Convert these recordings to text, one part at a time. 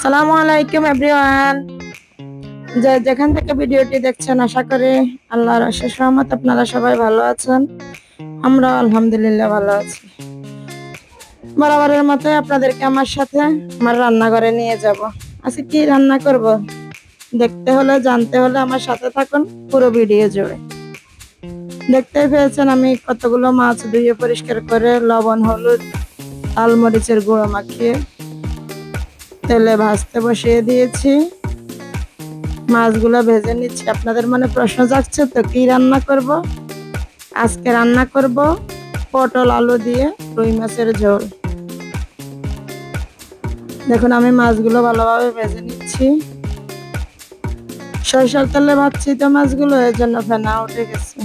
আসসালামু আলাইকুম এভরিওয়ান। যে যেখান থেকে ভিডিওটি দেখছেন আশা করি আল্লাহর অশেষ রহমত আপনারা সবাই ভালো আছেন। আমরা আলহামদুলিল্লাহ ভালো আছি। বরাবরের মতো আপনাদেরকে আমার সাথে আমার রান্নাঘরে নিয়ে যাব। আজকে কি রান্না করব দেখতে হলে জানতে হলে আমার সাথে থাকুন পুরো ভিডিও জুড়ে। দেখতেই পেয়েছেন আমি কতগুলো মাছ ধুয়ে পরিষ্কার করে লবণ হলুদ লাল মরিচের গুঁড়ো মাখিয়ে তেলে ভাজতে বসিয়ে দিয়েছি। মাছগুলো ভেজে নিচ্ছি। আপনাদের মনে প্রশ্ন জাগছে তো কি রান্না করব? আজকে রান্না করব পটল আলু দিয়ে রুই মাছের ঝোল। দেখুন আমি মাছগুলো ভালোভাবে ভেজে নিচ্ছি। সরিষার তেলে ভাজছি তো মাছগুলো, এর জন্য ফেনা উঠে গেছে।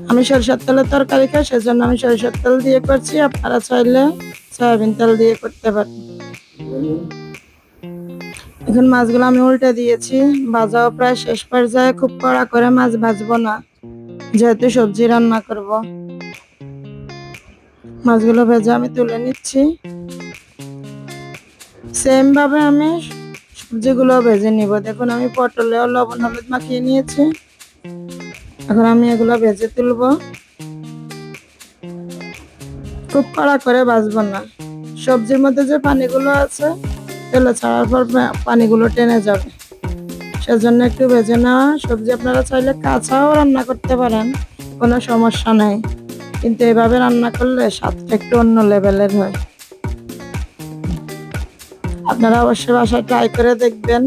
আমি সরিষার তেলের তরকারি খাই, সেজন্য আমি সরিষার তেল দিয়ে করছি। আপনারা চাইলে সয়াবিন তেল দিয়ে করতে পারেন। এখন মাছগুলো আমি উল্টে দিয়েছি, ভাজাও প্রায় শেষ পর্যায়ে। খুব কড়া করে মাছ ভাজবো না, যেহেতু সবজি রান্না করব। মাছগুলো ভেজে আমি তুলে নিচ্ছি। সেম ভাবে আমি সবজিগুলো ভেজে নিব। দেখুন আমি পটলেও লবণ হলুদ মাখিয়ে নিয়েছি। এখন আমি এগুলো ভেজে তুলব। খুব কড়া করে ভাজবো না, সবজির মধ্যে যে পানিগুলো আছে তেলে ছাড়ার পর পানিগুলো টেনে যাবে, সেজন্য একটু ভেজে নেওয়া। সবজি আপনারা চাইলে কাঁচাও রান্না করতে পারেন, কোনো সমস্যা নাই, কিন্তু এভাবে রান্না করলে স্বাদটা একটু অন্য লেভেলের হয়। আপনারা অবশ্যই বাসায় ট্রাই করে দেখবেন।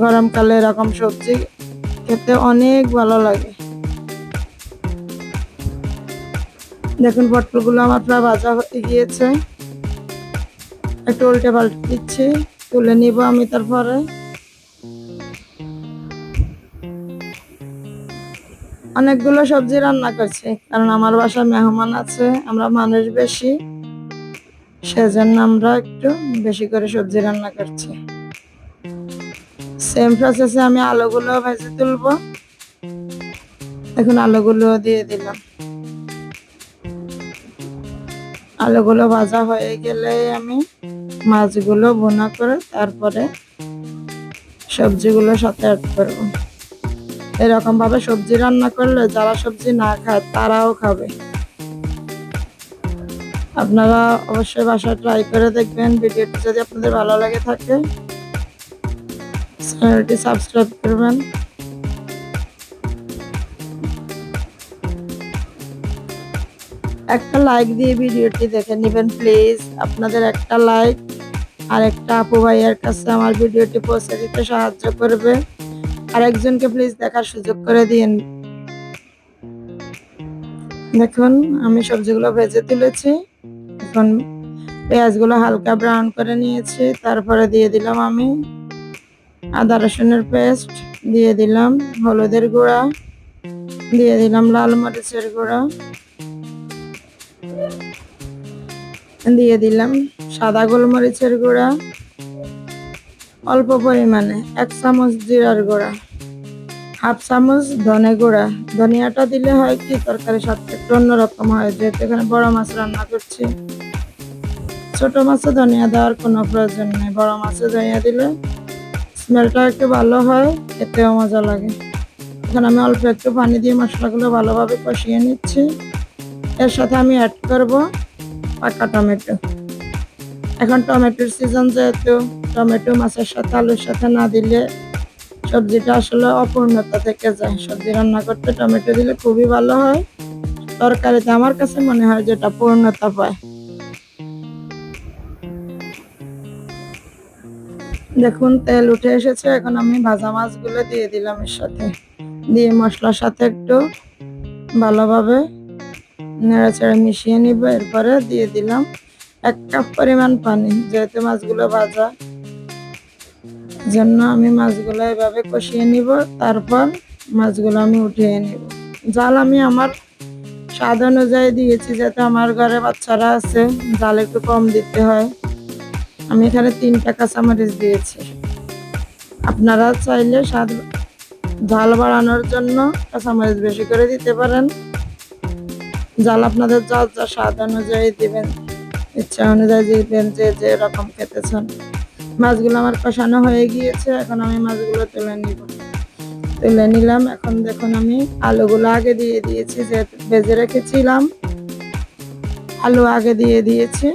গরমকালে এরকম সবজি খেতে অনেক ভালো লাগে। দেখুন পটলগুলো আমার প্রায় ভাজা হয়ে গিয়েছে। একটু উল্টে পাল্টে দিচ্ছি, তুলে নিব আমি। তারপরে অনেকগুলো সবজি রান্না করছি, কারণ আমার বাসায় মেহমান আছে, আমরা মানুষ বেশি, সেজন্য আমরা একটু বেশি করে সবজি রান্না করছি। সেম প্রসেসে আমি আলুগুলো ভেজে তুলবো। এখন আলুগুলো দিয়ে দিলাম। আলুগুলো ভাজা হয়ে গেলে আমি মাছগুলো ভুনা করে তারপরে সবজিগুলো সাথে অ্যাড করবো। এরকম ভাবে সবজি রান্না করলে যারা সবজি না খায় তারাও খাবে। আপনারা অবশ্যই বাসায় ট্রাই করে দেখবেন। ভিডিওটি যদি আপনাদের ভালো লাগে থাকে চ্যানেলটি সাবস্ক্রাইব করবেন। একটা লাইক দিয়ে ভিডিওটি দেখে নেবেন প্লিজ। আপনাদের একটা লাইক আর একটা আপু ভাইয়ের কাছে আমার ভিডিওটি পৌঁছে দিতে সাহায্য করবে। আর একজনকে প্লিজ দেখার সুযোগ করে দিন। দেখুন আমি সবজিগুলো ভেজে তুলেছি। এখন পেঁয়াজগুলো হালকা ব্রাউন করে নিয়েছি। তারপরে দিয়ে দিলাম আমি আদা রসুনের পেস্ট, দিয়ে দিলাম হলুদের গুঁড়া, দিয়ে দিলাম লাল মরিচের গুঁড়া, দিয়ে দিলাম সাদা গোলমরিচের গুঁড়া, অল্প পরিমাণে 1 চামচ জিরার গুঁড়া, হাফ চামচ ধনে গুঁড়া। ধনিয়াটা দিলে হয় কি তরকারি স্বাদটা একটু অন্যরকম হয়, যেহেতু এখানে বড় মাছ রান্না করছি। ছোট মাছে ধনিয়া দেওয়ার কোনো প্রয়োজন নেই, বড় মাছে ধনিয়া দিলে স্মেলটা একটু ভালো হয়, খেতেও মজা লাগে। এখন আমি অল্প একটু পানি দিয়ে মশলাগুলো ভালোভাবে কষিয়ে নিচ্ছি। এর সাথে আমি অ্যাড করব পাকা টমেটো। এখন টমেটোর সিজন, যেহেতু টমেটো মাছের সাথে আলুর সাথে না দিলে সবজিটা আসলে অপূর্ণতা থেকে যায়। সবজি রান্না করতে টমেটো দিলে খুবই ভালো হয়, তরকারিতে আমার কাছে মনে হয় যেটা পূর্ণতা পায়। দেখুন তেল উঠে এসেছে। এখন আমি ভাজা মাছগুলো দিয়ে দিলাম এর সাথে, দিয়ে মশলার সাথে একটু ভালোভাবে নেড়েচেড়ে মিশিয়ে নিব। এরপরে দিয়ে দিলাম 1 কাপ পরিমাণ পানি, যেহেতু মাছগুলো ভাজা, জন্য আমি মাছগুলো এভাবে কষিয়ে নিব। তারপর মাছগুলো আমি উঠিয়ে নিব। জাল আমি আমার স্বাদ অনুযায়ী দিয়েছি, যেহেতু আমার ঘরে বাচ্চারা আছে, জাল একটু কম দিতে হয়। আমি এখানে 3টা কাঁচামরিচ দিয়েছি। আপনারা চাইলে ঝাল বাড়ানোর জন্য কাঁচামরিচ বেশি করে দিতে পারেন। জাল আপনাদের যা যা স্বাদ অনুযায়ী দিবেন। ইচ্ছা অনুযায়ী দিবেন, যে যে রকম খেতে চান। মাছগুলো আমার কষানো হয়ে গিয়েছে, এখন আমি মাছগুলো তুলে নিলাম। এখন দেখুন আমি আলুগুলো আগে দিয়ে দিয়েছি, যে ভেজে রেখেছিলাম আলু আগে দিয়ে দিয়েছি,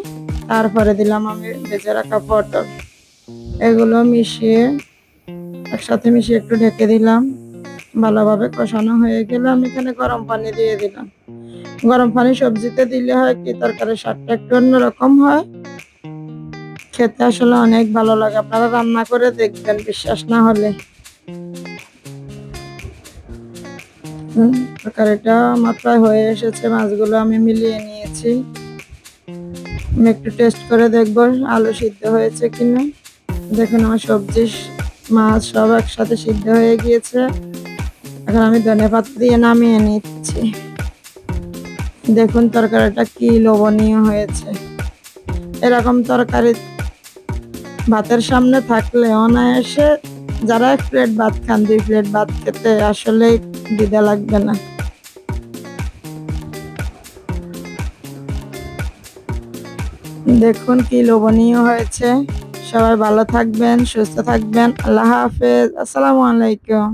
তারপরে দিলাম আমি ভেজে রাখা পটল। এগুলো একসাথে মিশিয়ে একটু ঢেকে দিলাম। ভালোভাবে কষানো হয়ে গেলে আমি এখানে গরম পানি দিয়ে দিলাম। গরম পানি সবজিতে দিলে হয় কি, তরকারির স্বাদটা একটু অন্যরকম হয়, খেতে আসলে অনেক ভালো লাগে। আপনারা রান্না করে দেখবেন, বিশ্বাস না হলে। তরকারিটা আমার প্রায় হয়ে এসেছে, মাছগুলো আমি মিলিয়ে নিয়েছি। আমি একটু টেস্ট করে দেখবো আলু সিদ্ধ হয়েছে কিনা। দেখুন আমার সবজি মাছ সব একসাথে সিদ্ধ হয়ে গিয়েছে। এখন আমি ধনেপাতা দিয়ে নামিয়ে নিচ্ছি। দেখুন তরকারিটা কি লোভনীয় হয়েছে। এরকম তরকারি ভাতের সামনে থাকলে অনায়াসে যারা 1 প্লেট ভাত খান, 2 প্লেট ভাত খেতে আসলে দ্বিধা লাগবে না। দেখুন কি লোভনীয় হয়েছে। সবাই ভালো থাকবেন, সুস্থ থাকবেন। আল্লাহ হাফেজ। আসসালামু আলাইকুম।